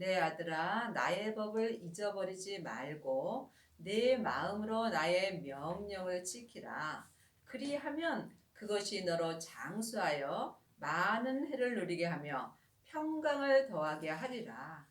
내 아들아, 나의 법을 잊어버리지 말고 내 마음으로 나의 명령을 지키라. 그리하면 그것이 너로 장수하여 많은 해를 누리게 하며 평강을 더하게 하리라.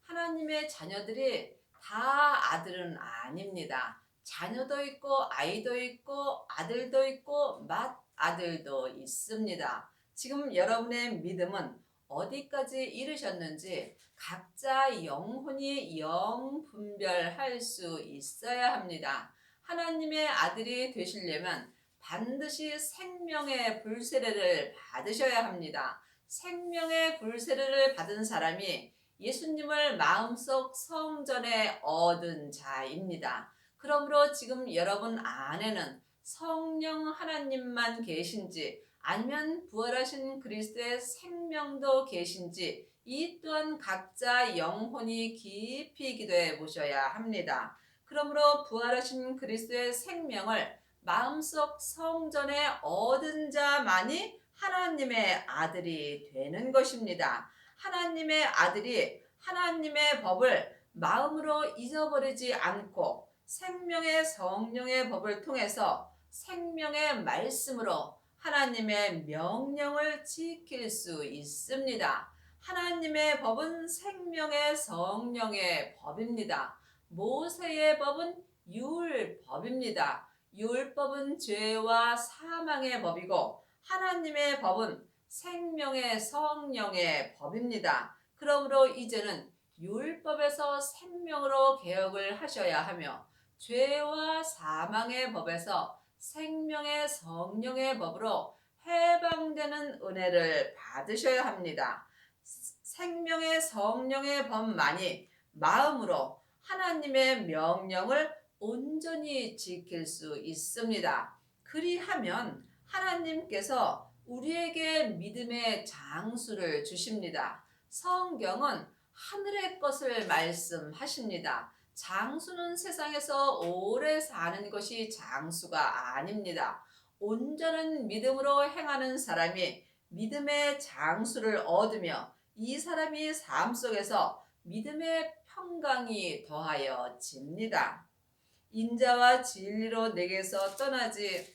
하나님의 자녀들이 다 아들은 아닙니다. 자녀도 있고 아이도 있고 아들도 있고 맏아들도 있습니다. 지금 여러분의 믿음은 어디까지 이르셨는지 각자 영혼이 영분별할 수 있어야 합니다. 하나님의 아들이 되시려면 반드시 생명의 불세례를 받으셔야 합니다. 생명의 불세례를 받은 사람이 예수님을 마음속 성전에 얻은 자입니다. 그러므로 지금 여러분 안에는 성령 하나님만 계신지 아니면 부활하신 그리스도의 생명도 계신지 이 또한 각자 영혼이 깊이 기도해 보셔야 합니다. 그러므로 부활하신 그리스도의 생명을 마음속 성전에 얻은 자만이 하나님의 아들이 되는 것입니다. 하나님의 아들이 하나님의 법을 마음으로 잊어버리지 않고 생명의 성령의 법을 통해서 생명의 말씀으로 하나님의 명령을 지킬 수 있습니다. 하나님의 법은 생명의 성령의 법입니다. 모세의 법은 율법입니다. 율법은 죄와 사망의 법이고 하나님의 법은 생명의 성령의 법입니다. 그러므로 이제는 율법에서 생명으로 개혁을 하셔야 하며 죄와 사망의 법에서 생명의 성령의 법으로 해방되는 은혜를 받으셔야 합니다. 생명의 성령의 법만이 마음으로 하나님의 명령을 온전히 지킬 수 있습니다. 그리하면 하나님께서 우리에게 믿음의 장수를 주십니다. 성경은 하늘의 것을 말씀하십니다. 장수는 세상에서 오래 사는 것이 장수가 아닙니다. 온전한 믿음으로 행하는 사람이 믿음의 장수를 얻으며 이 사람이 삶 속에서 믿음의 평강이 더하여집니다. 인자와 진리로 내게서 떠나지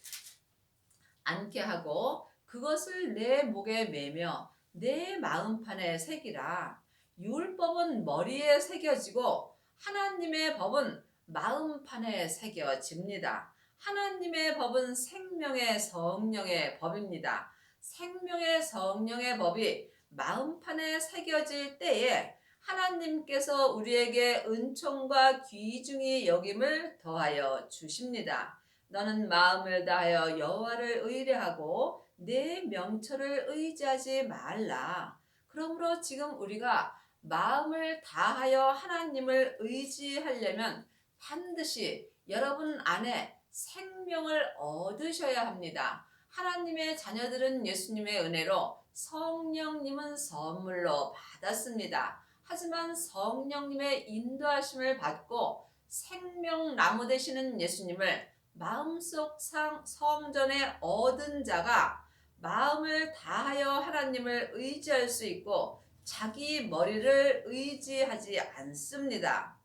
않게 하고 그것을 내 목에 매며 내 마음판에 새기라. 율법은 머리에 새겨지고 하나님의 법은 마음판에 새겨집니다. 하나님의 법은 생명의 성령의 법입니다. 생명의 성령의 법이 마음판에 새겨질 때에 하나님께서 우리에게 은총과 귀중히 여김을 더하여 주십니다. 너는 마음을 다하여 여호와를 의뢰하고 내 명철을 의지하지 말라. 그러므로 지금 우리가 마음을 다하여 하나님을 의지하려면 반드시 여러분 안에 생명을 얻으셔야 합니다. 하나님의 자녀들은 예수님의 은혜로 성령님은 선물로 받았습니다. 하지만 성령님의 인도하심을 받고 생명나무 되시는 예수님을 마음속 성전에 얻은 자가 마음을 다하여 하나님을 의지할 수 있고 자기 머리를 의지하지 않습니다.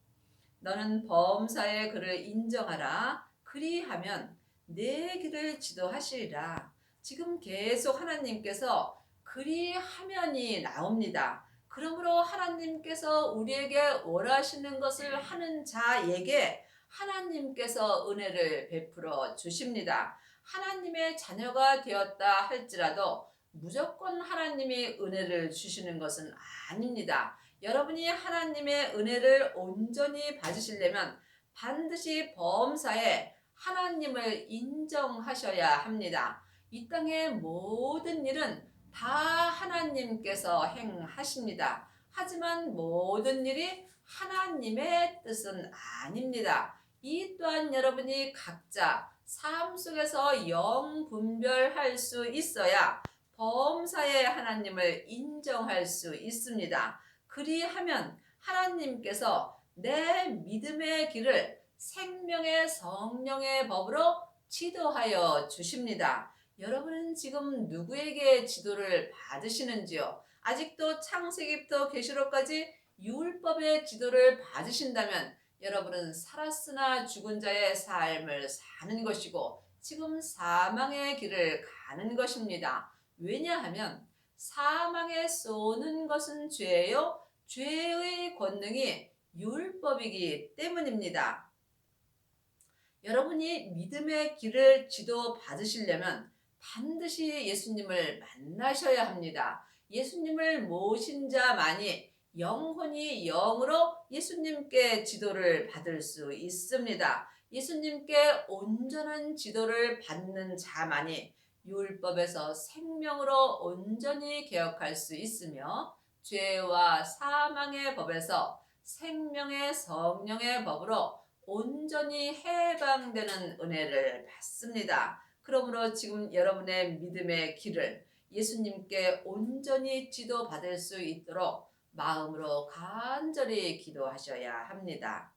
너는 범사의 그를 인정하라. 그리하면 내 길을 지도하시리라. 지금 계속 하나님께서 그리하면이 나옵니다. 그러므로 하나님께서 우리에게 원하시는 것을 하는 자에게 하나님께서 은혜를 베풀어 주십니다. 하나님의 자녀가 되었다 할지라도 무조건 하나님이 은혜를 주시는 것은 아닙니다. 여러분이 하나님의 은혜를 온전히 받으시려면 반드시 범사에 하나님을 인정하셔야 합니다. 이 땅의 모든 일은 다 하나님께서 행하십니다. 하지만 모든 일이 하나님의 뜻은 아닙니다. 이 또한 여러분이 각자 삶 속에서 영분별할 수 있어야 범사에 하나님을 인정할 수 있습니다. 그리하면 하나님께서 내 믿음의 길을 생명의 성령의 법으로 지도하여 주십니다. 여러분은 지금 누구에게 지도를 받으시는지요? 아직도 창세기부터 계시록까지 율법의 지도를 받으신다면 여러분은 살았으나 죽은 자의 삶을 사는 것이고 지금 사망의 길을 가는 것입니다. 왜냐하면 사망에 쏘는 것은 죄요. 죄의 권능이 율법이기 때문입니다. 여러분이 믿음의 길을 지도 받으시려면 반드시 예수님을 만나셔야 합니다. 예수님을 모신 자만이 영혼이 영으로 예수님께 지도를 받을 수 있습니다. 예수님께 온전한 지도를 받는 자만이 율법에서 생명으로 온전히 개혁할 수 있으며 죄와 사망의 법에서 생명의 성령의 법으로 온전히 해방되는 은혜를 받습니다. 그러므로 지금 여러분의 믿음의 길을 예수님께 온전히 지도받을 수 있도록 마음으로 간절히 기도하셔야 합니다.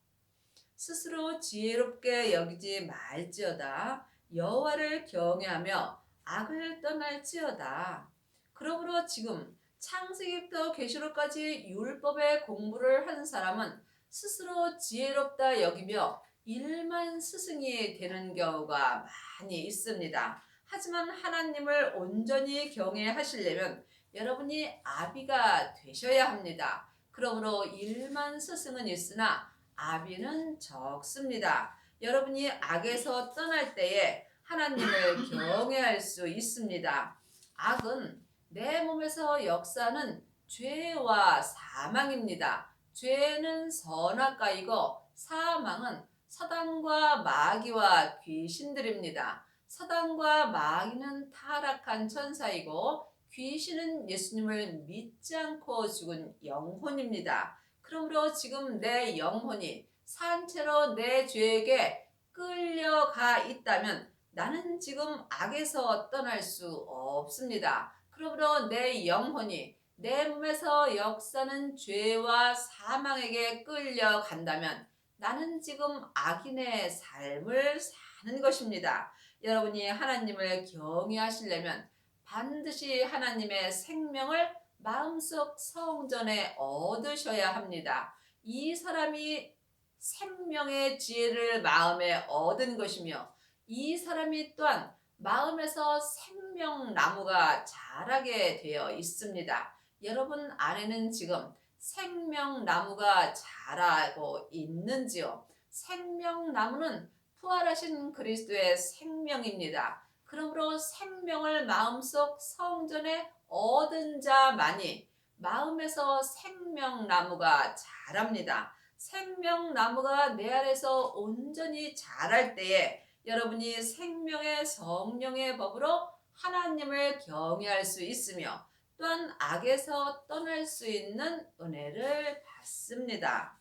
스스로 지혜롭게 여기지 말지어다. 여호와를 경외하며 악을 떠날지어다. 그러므로 지금 창세기부터 계시록까지 율법의 공부를 한 사람은 스스로 지혜롭다 여기며 일만 스승이 되는 경우가 많이 있습니다. 하지만 하나님을 온전히 경외하시려면 여러분이 아비가 되셔야 합니다. 그러므로 일만 스승은 있으나 아비는 적습니다. 여러분이 악에서 떠날 때에 하나님을 경외할 수 있습니다. 악은 내 몸에서 역사는 죄와 사망입니다. 죄는 선악과이고 사망은 사단과 마귀와 귀신들입니다. 사단과 마귀는 타락한 천사이고 귀신은 예수님을 믿지 않고 죽은 영혼입니다. 그러므로 지금 내 영혼이 산채로 내 죄에게 끌려가 있다면 나는 지금 악에서 떠날 수 없습니다. 그러므로 내 영혼이 내 몸에서 역사는 죄와 사망에게 끌려간다면 나는 지금 악인의 삶을 사는 것입니다. 여러분이 하나님을 경외하시려면 반드시 하나님의 생명을 마음속 성전에 얻으셔야 합니다. 이 사람이 생명의 지혜를 마음에 얻은 것이며 이 사람이 또한 마음에서 생명나무가 자라게 되어 있습니다. 여러분 안에는 지금 생명나무가 자라고 있는지요? 생명나무는 부활하신 그리스도의 생명입니다. 그러므로 생명을 마음속 성전에 얻은 자만이 마음에서 생명나무가 자랍니다. 생명나무가 내 안에서 온전히 자랄 때에 여러분이 생명의 성령의 법으로 하나님을 경외할 수 있으며 또한 악에서 떠날 수 있는 은혜를 받습니다.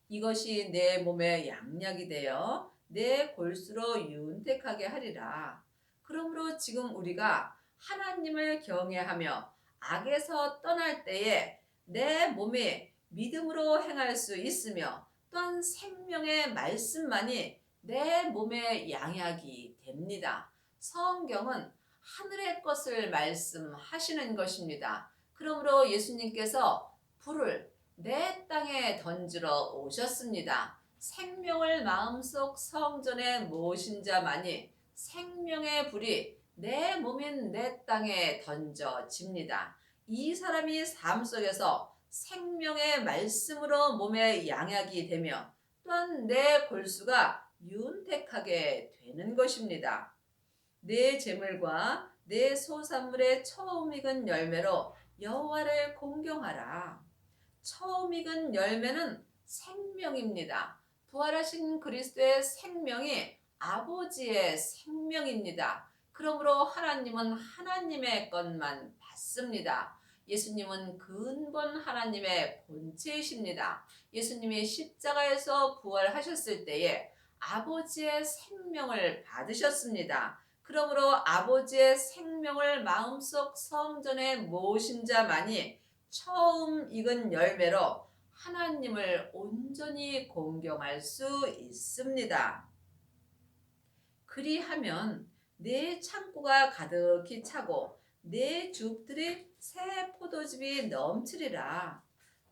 이것이 내 몸의 양약이 되어 내 골수로 윤택하게 하리라. 그러므로 지금 우리가 하나님을 경외하며 악에서 떠날 때에 내 몸이 믿음으로 행할 수 있으며 또한 생명의 말씀만이 내 몸의 양약이 됩니다. 성경은 하늘의 것을 말씀하시는 것입니다. 그러므로 예수님께서 불을 내 땅에 던지러 오셨습니다. 생명을 마음속 성전에 모신 자만이 생명의 불이 내 몸인 내 땅에 던져집니다. 이 사람이 삶 속에서 생명의 말씀으로 몸의 양약이 되며 또한 내 골수가 윤택하게 되는 것입니다. 내 재물과 내 소산물의 처음 익은 열매로 여호와를 공경하라. 처음 익은 열매는 생명입니다. 부활하신 그리스도의 생명이 아버지의 생명입니다. 그러므로 하나님은 하나님의 것만 받습니다. 예수님은 근본 하나님의 본체이십니다. 예수님이 십자가에서 부활하셨을 때에 아버지의 생명을 받으셨습니다. 그러므로 아버지의 생명을 마음속 성전에 모신 자만이 처음 익은 열매로 하나님을 온전히 공경할 수 있습니다. 그리하면 내 창고가 가득히 차고 내 줍들이 새 포도즙이 넘치리라.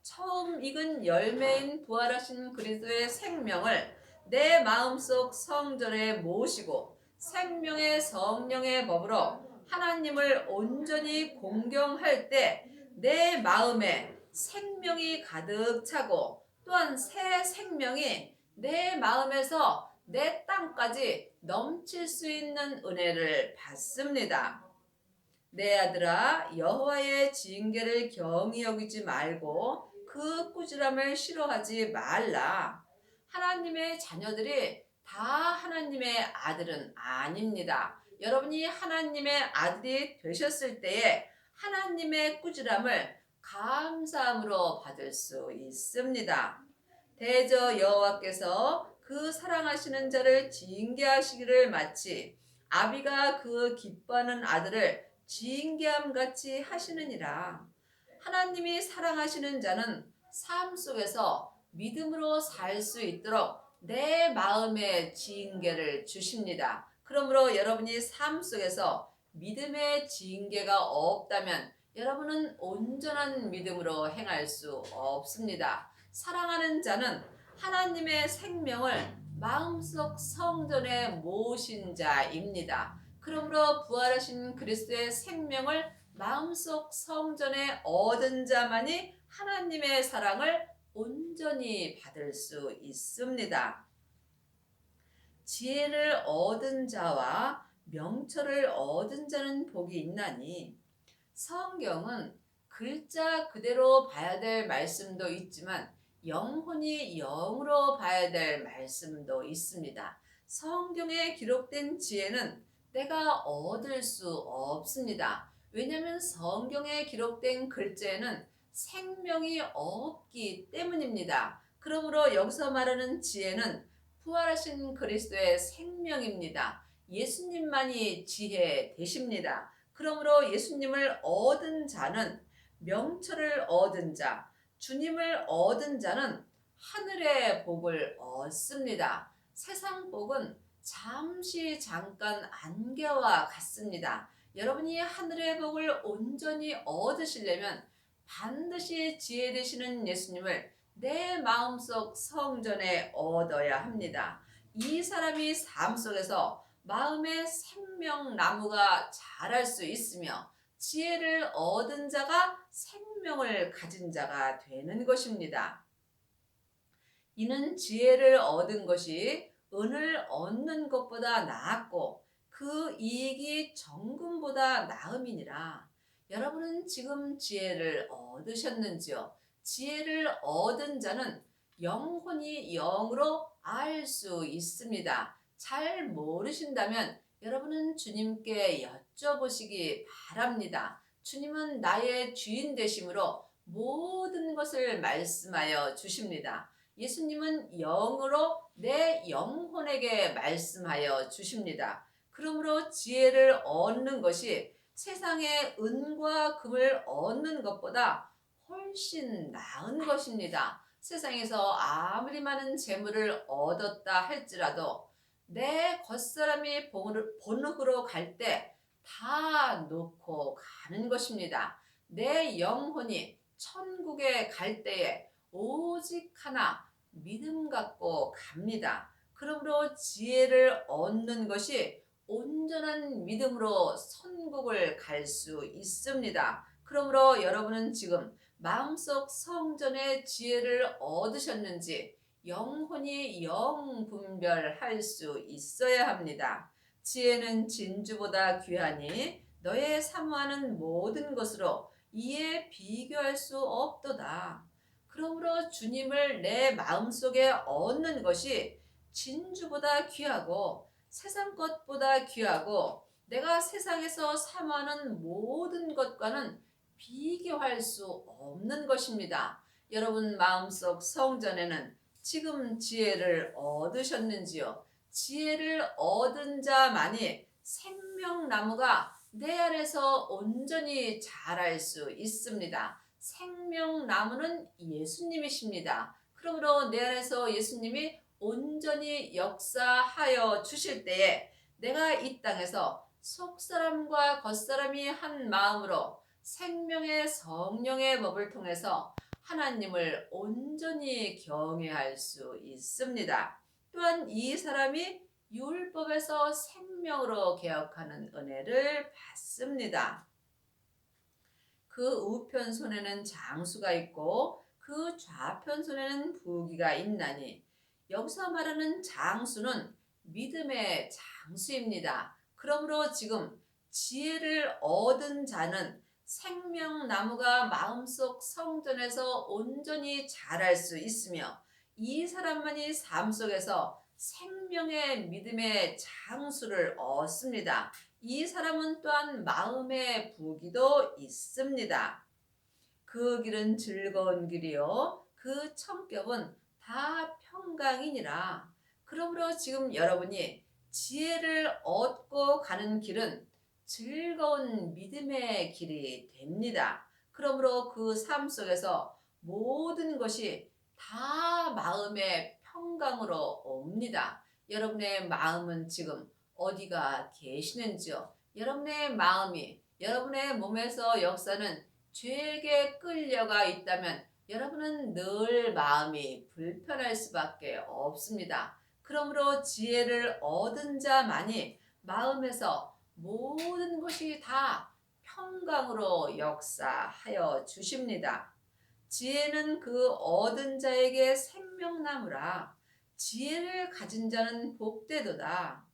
처음 익은 열매인 부활하신 그리스도의 생명을 내 마음속 성전에 모시고 생명의 성령의 법으로 하나님을 온전히 공경할 때 내 마음에 생명이 가득 차고 또한 새 생명이 내 마음에서 내 땅까지 넘칠 수 있는 은혜를 받습니다. 내 아들아, 여호와의 징계를 경히 여기지 말고 그 꾸지람을 싫어하지 말라. 하나님의 자녀들이 다 하나님의 아들은 아닙니다. 여러분이 하나님의 아들이 되셨을 때에 하나님의 꾸지람을 감사함으로 받을 수 있습니다. 대저 여호와께서 그 사랑하시는 자를 징계하시기를 마치 아비가 그 기뻐하는 아들을 징계함 같이 하시느니라. 하나님이 사랑하시는 자는 삶 속에서 믿음으로 살 수 있도록 내 마음에 징계를 주십니다. 그러므로 여러분이 삶 속에서 믿음의 징계가 없다면 여러분은 온전한 믿음으로 행할 수 없습니다. 사랑하는 자는 하나님의 생명을 마음속 성전에 모신 자입니다. 그러므로 부활하신 그리스도의 생명을 마음속 성전에 얻은 자만이 하나님의 사랑을 온전히 받을 수 있습니다. 지혜를 얻은 자와 명철을 얻은 자는 복이 있나니, 성경은 글자 그대로 봐야 될 말씀도 있지만 영혼이 영으로 봐야 될 말씀도 있습니다. 성경에 기록된 지혜는 내가 얻을 수 없습니다. 왜냐하면 성경에 기록된 글자에는 생명이 없기 때문입니다. 그러므로 여기서 말하는 지혜는 부활하신 그리스도의 생명입니다. 예수님만이 지혜 되십니다. 그러므로 예수님을 얻은 자는, 명철을 얻은 자, 주님을 얻은 자는 하늘의 복을 얻습니다. 세상 복은 잠시 잠깐 안개와 같습니다. 여러분이 하늘의 복을 온전히 얻으시려면 반드시 지혜 되시는 예수님을 내 마음속 성전에 얻어야 합니다. 이 사람이 삶 속에서 마음의 생명나무가 자랄 수 있으며 지혜를 얻은 자가 생명을 가진 자가 되는 것입니다. 이는 지혜를 얻은 것이 은을 얻는 것보다 나았고 그 이익이 정금보다 나음이니라. 여러분은 지금 지혜를 얻으셨는지요? 지혜를 얻은 자는 영혼이 영으로 알 수 있습니다. 잘 모르신다면 여러분은 주님께 여쭤보시기 바랍니다. 주님은 나의 주인 되심으로 모든 것을 말씀하여 주십니다. 예수님은 영으로 내 영혼에게 말씀하여 주십니다. 그러므로 지혜를 얻는 것이 세상의 은과 금을 얻는 것보다 훨씬 나은 것입니다. 세상에서 아무리 많은 재물을 얻었다 할지라도 내 겉사람이 본흙으로 갈 때 다 놓고 가는 것입니다. 내 영혼이 천국에 갈 때에 오직 하나 믿음 갖고 갑니다. 그러므로 지혜를 얻는 것이 온전한 믿음으로 천국을 갈 수 있습니다. 그러므로 여러분은 지금 마음속 성전의 지혜를 얻으셨는지 영혼이 영 분별할 수 있어야 합니다. 지혜는 진주보다 귀하니 너의 사모하는 모든 것으로 이에 비교할 수 없도다. 그러므로 주님을 내 마음속에 얻는 것이 진주보다 귀하고 세상 것보다 귀하고 내가 세상에서 사모하는 모든 것과는 비교할 수 없는 것입니다. 여러분 마음속 성전에는 지금 지혜를 얻으셨는지요? 지혜를 얻은 자만이 생명나무가 내 안에서 온전히 자랄 수 있습니다. 생명나무는 예수님이십니다. 그러므로 내 안에서 예수님이 온전히 역사하여 주실 때에 내가 이 땅에서 속사람과 겉사람이 한 마음으로 생명의 성령의 법을 통해서 하나님을 온전히 경외할 수 있습니다. 또한 이 사람이 율법에서 생명으로 개혁하는 은혜를 받습니다. 그 우편 손에는 장수가 있고 그 좌편 손에는 부귀가 있나니, 여기서 말하는 장수는 믿음의 장수입니다. 그러므로 지금 지혜를 얻은 자는 생명나무가 마음속 성전에서 온전히 자랄 수 있으며, 이 사람만이 삶 속에서 생명의 믿음의 장수를 얻습니다. 이 사람은 또한 마음의 부귀도 있습니다. 그 길은 즐거운 길이요 그 청ገብ은 다 평강이니라. 그러므로 지금 여러분이 지혜를 얻고 가는 길은 즐거운 믿음의 길이 됩니다. 그러므로 그 삶 속에서 모든 것이 다 마음의 평강으로 옵니다. 여러분의 마음은 지금 어디가 계시는지요? 여러분의 마음이 여러분의 몸에서 역사는 죄에게 끌려가 있다면 여러분은 늘 마음이 불편할 수밖에 없습니다. 그러므로 지혜를 얻은 자만이 마음에서 모든 것이 다 평강으로 역사하여 주십니다. 지혜는 그 얻은 자에게 생명나무라. 지혜를 가진 자는 복되도다.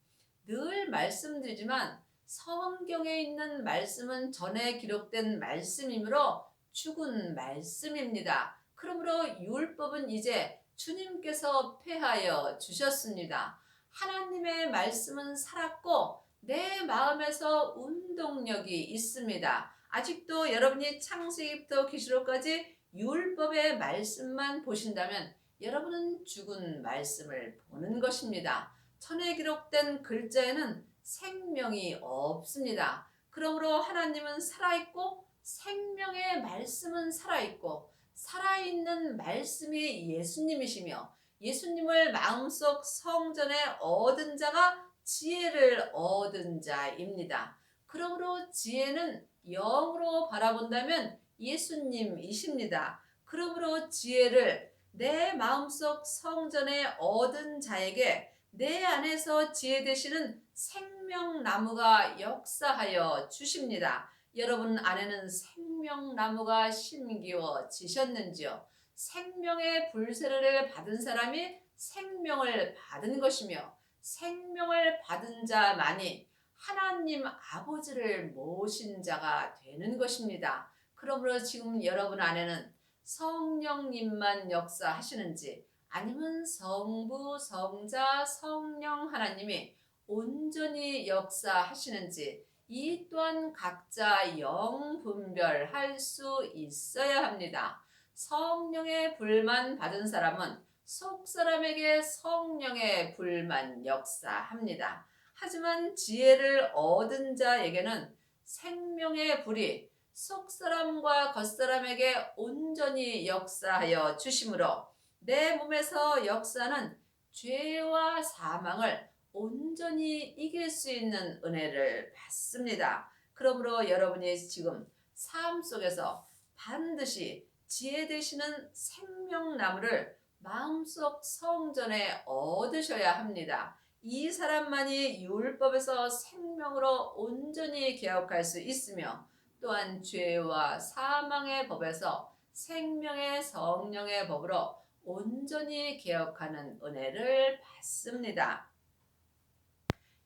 늘 말씀드리지만 성경에 있는 말씀은 전에 기록된 말씀이므로 죽은 말씀입니다. 그러므로 율법은 이제 주님께서 폐하여 주셨습니다. 하나님의 말씀은 살았고 내 마음에서 운동력이 있습니다. 아직도 여러분이 창세기부터 계시록까지 율법의 말씀만 보신다면 여러분은 죽은 말씀을 보는 것입니다. 천에 기록된 글자에는 생명이 없습니다. 그러므로 하나님은 살아있고 생명의 말씀은 살아있고 살아있는 말씀이 예수님이시며, 예수님을 마음속 성전에 얻은 자가 지혜를 얻은 자입니다. 그러므로 지혜는 영으로 바라본다면 예수님이십니다. 그러므로 지혜를 내 마음속 성전에 얻은 자에게 내 안에서 지혜 되시는 생명나무가 역사하여 주십니다. 여러분 안에는 생명나무가 심기워지셨는지요? 생명의 불세례를 받은 사람이 생명을 받은 것이며, 생명을 받은 자만이 하나님 아버지를 모신 자가 되는 것입니다. 그러므로 지금 여러분 안에는 성령님만 역사하시는지, 아니면 성부, 성자, 성령 하나님이 온전히 역사하시는지, 이 또한 각자 영 분별할 수 있어야 합니다. 성령의 불만 받은 사람은 속 사람에게 성령의 불만 역사합니다. 하지만 지혜를 얻은 자에게는 생명의 불이 속 사람과 겉 사람에게 온전히 역사하여 주심으로 내 몸에서 역사는 죄와 사망을 온전히 이길 수 있는 은혜를 받습니다. 그러므로 여러분이 지금 삶 속에서 반드시 지혜 되시는 생명나무를 마음속 성전에 얻으셔야 합니다. 이 사람만이 율법에서 생명으로 온전히 개혁할 수 있으며, 또한 죄와 사망의 법에서 생명의 성령의 법으로 온전히 개혁하는 은혜를 받습니다.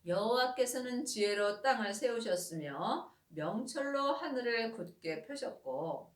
여호와께서는 지혜로 땅을 세우셨으며 명철로 하늘을 굳게 펴셨고,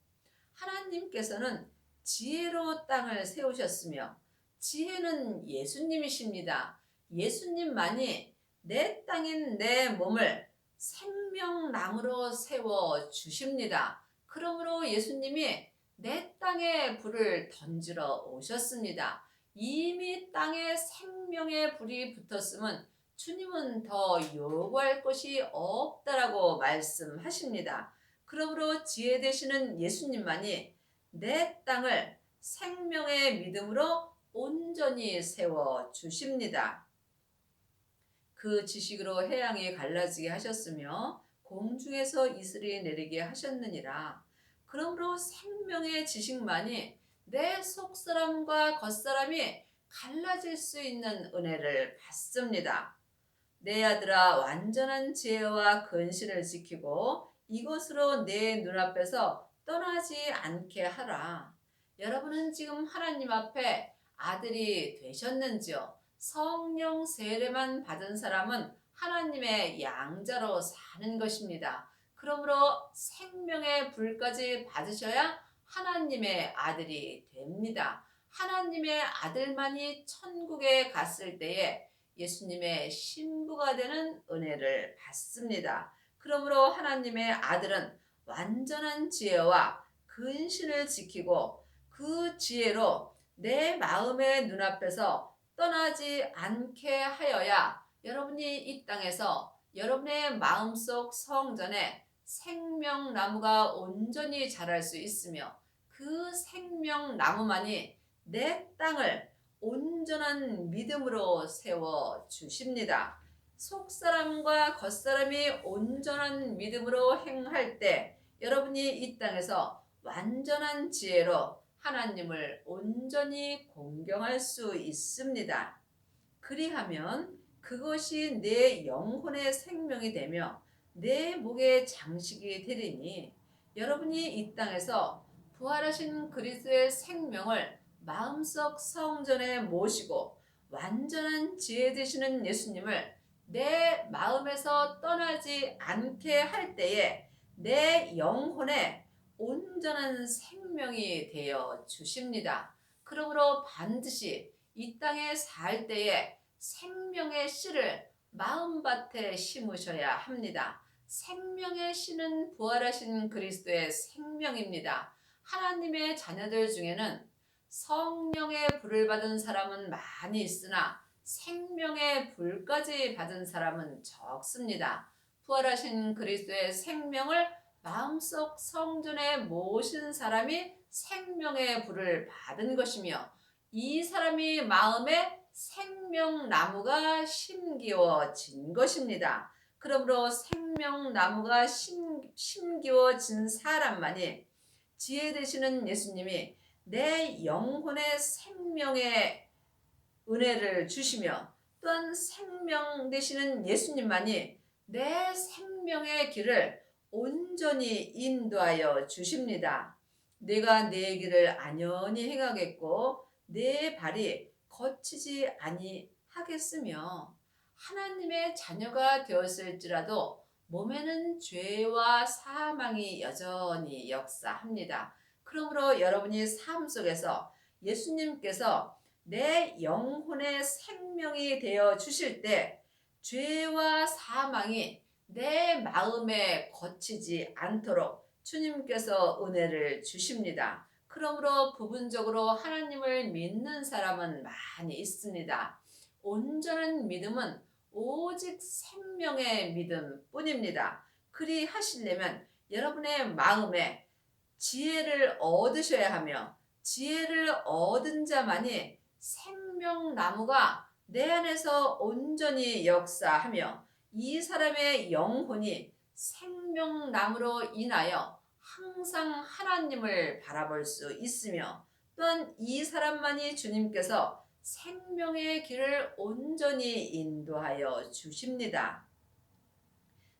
하나님께서는 지혜로 땅을 세우셨으며, 지혜는 예수님이십니다. 예수님만이 내 땅인 내 몸을 생명나무로 세워 주십니다. 그러므로 예수님이 내 땅에 불을 던지러 오셨습니다. 이미 땅에 생명의 불이 붙었으면 주님은 더 요구할 것이 없다라고 말씀하십니다. 그러므로 지혜 되시는 예수님만이 내 땅을 생명의 믿음으로 온전히 세워 주십니다. 그 지식으로 해양이 갈라지게 하셨으며 공중에서 이슬이 내리게 하셨느니라. 그러므로 생명의 지식만이 내 속사람과 겉사람이 갈라질 수 있는 은혜를 받습니다. 내 아들아, 완전한 지혜와 근신을 지키고 이것으로 내 눈앞에서 떠나지 않게 하라. 여러분은 지금 하나님 앞에 아들이 되셨는지요? 성령 세례만 받은 사람은 하나님의 양자로 사는 것입니다. 그러므로 생명의 불까지 받으셔야 하나님의 아들이 됩니다. 하나님의 아들만이 천국에 갔을 때에 예수님의 신부가 되는 은혜를 받습니다. 그러므로 하나님의 아들은 완전한 지혜와 근신을 지키고 그 지혜로 내 마음의 눈앞에서 떠나지 않게 하여야 여러분이 이 땅에서 여러분의 마음속 성전에 생명나무가 온전히 자랄 수 있으며 그 생명나무만이 내 땅을 온전한 믿음으로 세워 주십니다. 속사람과 겉사람이 온전한 믿음으로 행할 때 여러분이 이 땅에서 완전한 지혜로 하나님을 온전히 공경할 수 있습니다. 그리하면 그것이 내 영혼의 생명이 되며 내 목의 장식이 되리니 여러분이 이 땅에서 부활하신 그리스도의 생명을 마음속 성전에 모시고 완전한 지혜 되시는 예수님을 내 마음에서 떠나지 않게 할 때에 내 영혼에 온전한 생명이 되어 주십니다. 그러므로 반드시 이 땅에 살 때에 생명의 씨를 마음밭에 심으셔야 합니다. 생명의 씨는 부활하신 그리스도의 생명입니다. 하나님의 자녀들 중에는 성령의 불을 받은 사람은 많이 있으나 생명의 불까지 받은 사람은 적습니다. 부활하신 그리스도의 생명을 마음속 성전에 모신 사람이 생명의 불을 받은 것이며 이 사람이 마음에 생명나무가 심기워진 것입니다. 그러므로 생명나무가 심기워진 사람만이 지혜 되시는 예수님이 내 영혼의 생명의 은혜를 주시며 또한 생명 되시는 예수님만이 내 생명의 길을 온전히 인도하여 주십니다. 내가 내 길을 안연히 행하겠고 내 발이 거치지 아니하겠으며 하나님의 자녀가 되었을지라도 몸에는 죄와 사망이 여전히 역사합니다. 그러므로 여러분이 삶 속에서 예수님께서 내 영혼의 생명이 되어 주실 때 죄와 사망이 내 마음에 거치지 않도록 주님께서 은혜를 주십니다. 그러므로 부분적으로 하나님을 믿는 사람은 많이 있습니다. 온전한 믿음은 오직 생명의 믿음뿐입니다. 그리 하시려면 여러분의 마음에 지혜를 얻으셔야 하며 지혜를 얻은 자만이 생명나무가 내 안에서 온전히 역사하며 이 사람의 영혼이 생명나무로 인하여 항상 하나님을 바라볼 수 있으며 또한 이 사람만이 주님께서 생명의 길을 온전히 인도하여 주십니다.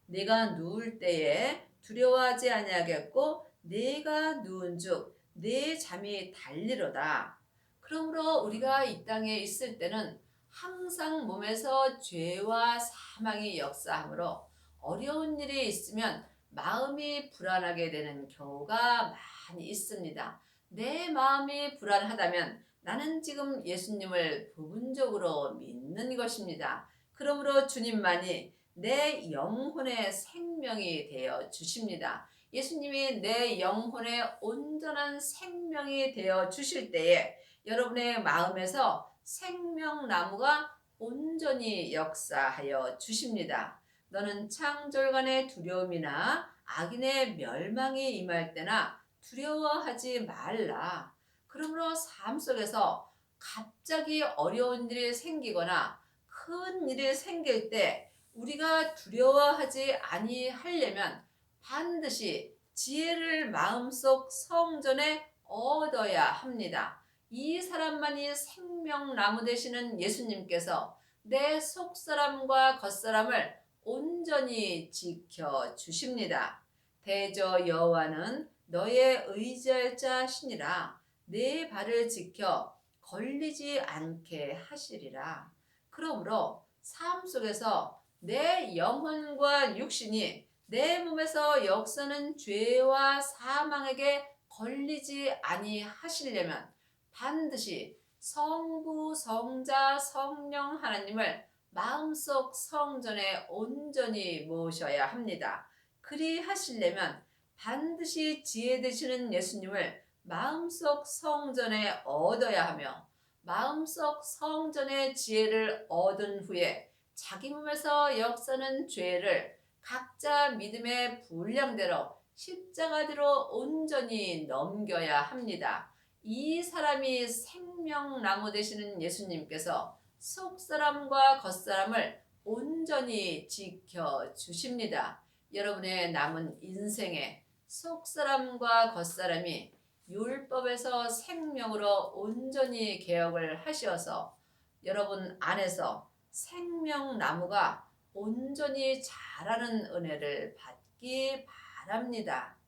내가 누울 때에 두려워하지 아니하겠고 내가 누운즉 내 잠이 달리로다. 그러므로 우리가 이 땅에 있을 때는 항상 몸에서 죄와 사망이 역사하므로 어려운 일이 있으면 마음이 불안하게 되는 경우가 많이 있습니다. 내 마음이 불안하다면 나는 지금 예수님을 부분적으로 믿는 것입니다. 그러므로 주님만이 내 영혼의 생명이 되어 주십니다. 예수님이 내 영혼의 온전한 생명이 되어 주실 때에 여러분의 마음에서 생명나무가 온전히 역사하여 주십니다. 너는 창졸간의 두려움이나 악인의 멸망이 임할 때나 두려워하지 말라. 그러므로 삶 속에서 갑자기 어려운 일이 생기거나 큰 일이 생길 때 우리가 두려워하지 아니하려면 반드시 지혜를 마음속 성전에 얻어야 합니다. 이 사람만이 생명나무 되시는 예수님께서 내 속사람과 겉사람을 온전히 지켜주십니다. 대저 여호와는 너의 의지할 자시니라. 내 발을 지켜 걸리지 않게 하시리라. 그러므로 삶 속에서 내 영혼과 육신이 내 몸에서 역사는 죄와 사망에게 걸리지 아니하시려면 반드시 성부, 성자, 성령 하나님을 마음속 성전에 온전히 모셔야 합니다. 그리하시려면 반드시 지혜 되시는 예수님을 마음속 성전에 얻어야 하며 마음속 성전의 지혜를 얻은 후에 자기 몸에서 역사는 죄를 각자 믿음의 분량대로 십자가대로 온전히 넘겨야 합니다. 이 사람이 생명나무 되시는 예수님께서 속사람과 겉사람을 온전히 지켜주십니다. 여러분의 남은 인생에 속사람과 겉사람이 율법에서 생명으로 온전히 개혁을 하셔서 여러분 안에서 생명나무가 온전히 자라는 은혜를 받기 바랍니다.